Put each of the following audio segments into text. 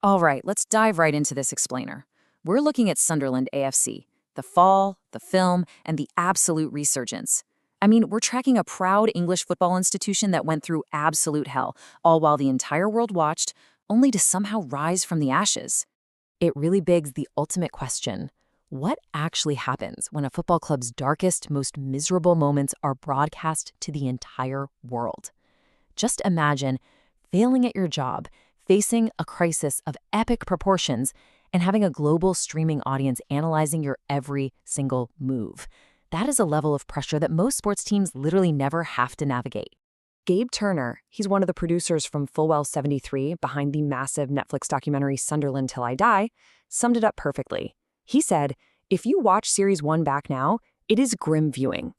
All right, let's dive right into this explainer. We're looking at Sunderland AFC, the fall, the film, and the absolute resurgence. I mean, we're tracking a proud English football institution that went through absolute hell, all while the entire world watched, only to somehow rise from the ashes. It really begs the ultimate question. What actually happens when a football club's darkest, most miserable moments are broadcast to the entire world? Just imagine failing at your job, facing a crisis of epic proportions, and having a global streaming audience analyzing your every single move. That is a level of pressure that most sports teams literally never have to navigate. Gabe Turner, he's one of the producers from Fulwell 73 behind the massive Netflix documentary Sunderland Till I Die, summed it up perfectly. He said, "If you watch Series 1 back now, it is grim viewing."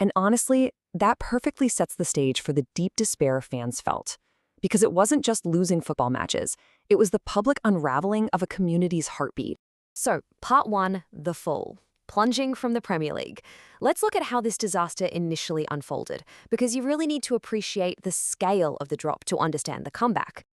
And honestly, that perfectly sets the stage for the deep despair fans felt. Because it wasn't just losing football matches, it was the public unraveling of a community's heartbeat. So, part 1, the fall. Plunging from the Premier League. Let's look at how this disaster initially unfolded, because you really need to appreciate the scale of the drop to understand the comeback.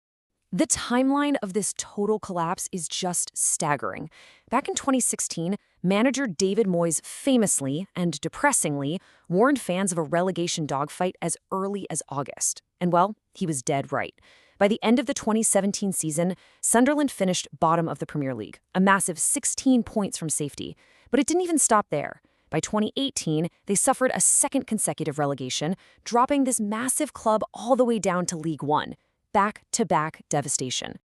The timeline of this total collapse is just staggering. Back in 2016, manager David Moyes famously and depressingly warned fans of a relegation dogfight as early as August. And well, he was dead right. By the end of the 2017 season, Sunderland finished bottom of the Premier League, a massive 16 points from safety. But it didn't even stop there. By 2018, they suffered a second consecutive relegation, dropping this massive club all the way down to League One. Back-to-back devastation.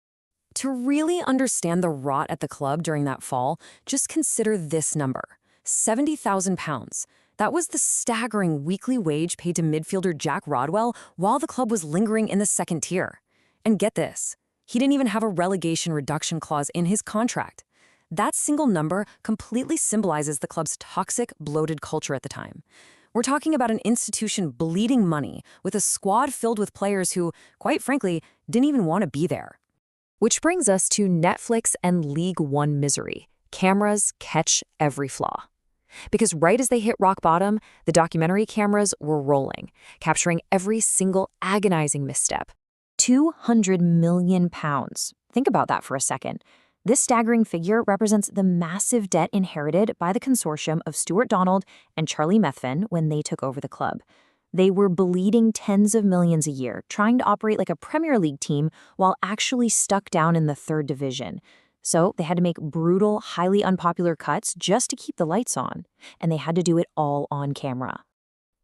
To really understand the rot at the club during that fall, just consider this number, £70,000. That was the staggering weekly wage paid to midfielder Jack Rodwell while the club was lingering in the second tier. And get this, he didn't even have a relegation reduction clause in his contract. That single number completely symbolizes the club's toxic, bloated culture at the time. We're talking about an institution bleeding money with a squad filled with players who, quite frankly, didn't even want to be there. Which brings us to Netflix and League One misery. Cameras catch every flaw. Because right as they hit rock bottom, the documentary cameras were rolling, capturing every single agonizing misstep. £200 million. Think about that for a second. This staggering figure represents the massive debt inherited by the consortium of Stuart Donald and Charlie Methven when they took over the club. They were bleeding tens of millions a year, trying to operate like a Premier League team while actually stuck down in the third division. So they had to make brutal, highly unpopular cuts just to keep the lights on. And they had to do it all on camera.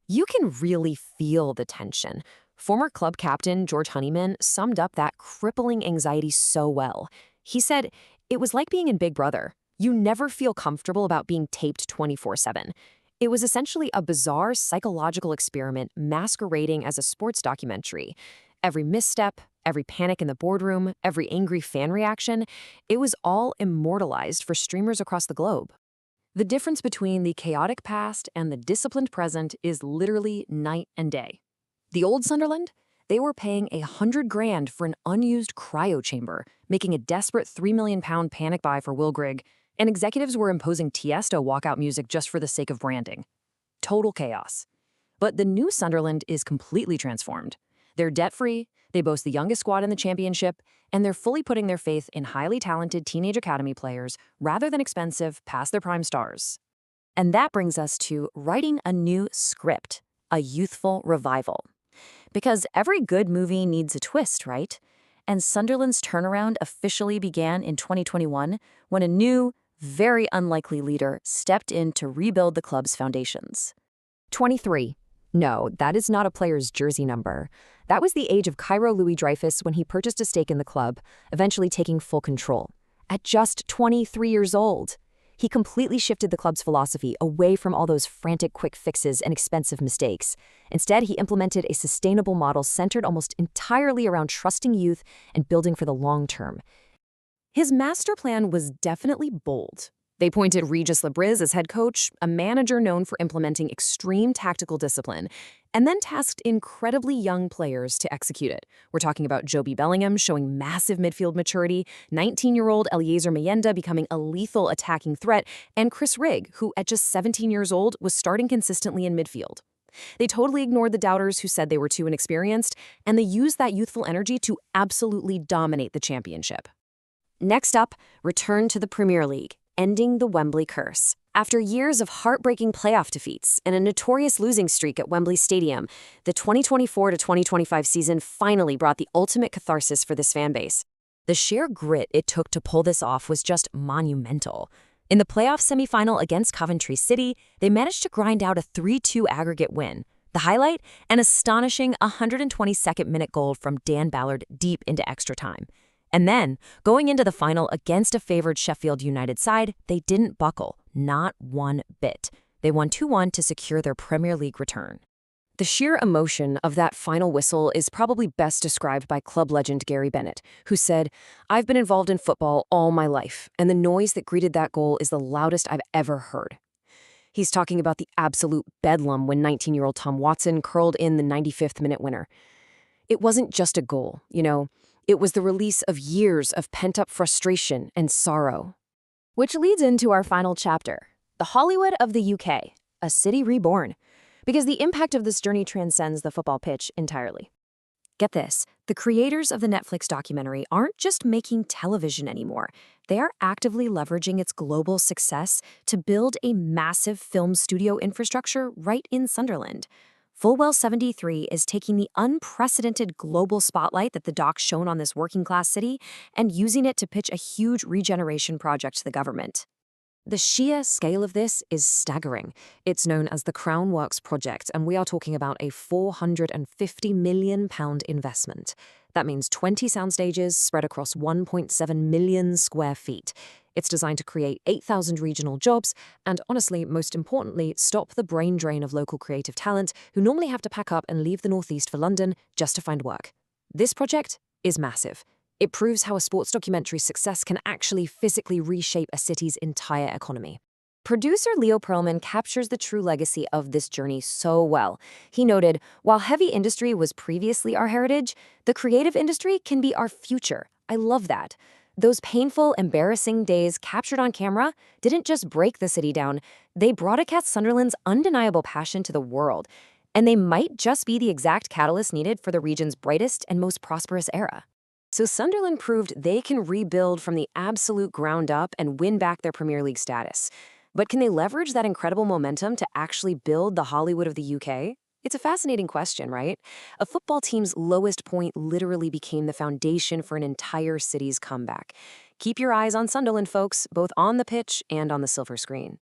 You can really feel the tension. Former club captain George Honeyman summed up that crippling anxiety so well. He said, "It was like being in Big Brother. You never feel comfortable about being taped 24/7. It was essentially a bizarre psychological experiment masquerading as a sports documentary. Every misstep, every panic in the boardroom, every angry fan reaction, it was all immortalized for streamers across the globe." The difference between the chaotic past and the disciplined present is literally night and day. The old Sunderland? They were paying $100,000 for an unused cryo chamber, making a desperate £3 million panic buy for Will Grigg, and executives were imposing Tiesto walkout music just for the sake of branding. Total chaos. But the new Sunderland is completely transformed. They're debt-free, they boast the youngest squad in the championship, and they're fully putting their faith in highly talented teenage academy players rather than expensive, past-their-prime stars. And that brings us to writing a new script, a youthful revival. Because every good movie needs a twist, right? And Sunderland's turnaround officially began in 2021 when a new, very unlikely leader stepped in to rebuild the club's foundations. 23. No, that is not a player's jersey number. That was the age of Cairo Louis-Dreyfus when he purchased a stake in the club, eventually taking full control. At just 23 years old. He completely shifted the club's philosophy away from all those frantic quick fixes and expensive mistakes. Instead, he implemented a sustainable model centered almost entirely around trusting youth and building for the long term. His master plan was definitely bold. They appointed Regis Lebriz as head coach, a manager known for implementing extreme tactical discipline, and then tasked incredibly young players to execute it. We're talking about Joby Bellingham showing massive midfield maturity, 19-year-old Eliezer Mayenda becoming a lethal attacking threat, and Chris Rigg, who at just 17 years old was starting consistently in midfield. They totally ignored the doubters who said they were too inexperienced, and they used that youthful energy to absolutely dominate the championship. Next up, return to the Premier League, ending the Wembley curse. After years of heartbreaking playoff defeats and a notorious losing streak at Wembley Stadium, the 2024 to 2025 season finally brought the ultimate catharsis for this fan base. The sheer grit it took to pull this off was just monumental. In the playoff semifinal against Coventry City, they managed to grind out a 3-2 aggregate win. The highlight? An astonishing 122nd-minute goal from Dan Ballard deep into extra time. And then, going into the final against a favored Sheffield United side, they didn't buckle, not one bit. They won 2-1 to secure their Premier League return. The sheer emotion of that final whistle is probably best described by club legend Gary Bennett, who said, "I've been involved in football all my life, and the noise that greeted that goal is the loudest I've ever heard." He's talking about the absolute bedlam when 19-year-old Tom Watson curled in the 95th-minute winner. It wasn't just a goal, It was the release of years of pent-up frustration and sorrow. Which leads into our final chapter, the Hollywood of the UK, a city reborn. Because the impact of this journey transcends the football pitch entirely. Get this, the creators of the Netflix documentary aren't just making television anymore. They are actively leveraging its global success to build a massive film studio infrastructure right in Sunderland. Fulwell 73 is taking the unprecedented global spotlight that the doc shone on this working-class city and using it to pitch a huge regeneration project to the government. The sheer scale of this is staggering. It's known as the Crown Works Project, and we are talking about a £450 million investment. That means 20 sound stages spread across 1.7 million square feet. It's designed to create 8,000 regional jobs and, honestly, most importantly, stop the brain drain of local creative talent who normally have to pack up and leave the Northeast for London just to find work. This project is massive. It proves how a sports documentary's success can actually physically reshape a city's entire economy. Producer Leo Pearlman captures the true legacy of this journey so well. He noted, while heavy industry was previously our heritage, the creative industry can be our future. I love that. Those painful, embarrassing days captured on camera didn't just break the city down, they broadcast Sunderland's undeniable passion to the world. And they might just be the exact catalyst needed for the region's brightest and most prosperous era. So Sunderland proved they can rebuild from the absolute ground up and win back their Premier League status. But can they leverage that incredible momentum to actually build the Hollywood of the UK? It's a fascinating question, right? A football team's lowest point literally became the foundation for an entire city's comeback. Keep your eyes on Sunderland, folks, both on the pitch and on the silver screen.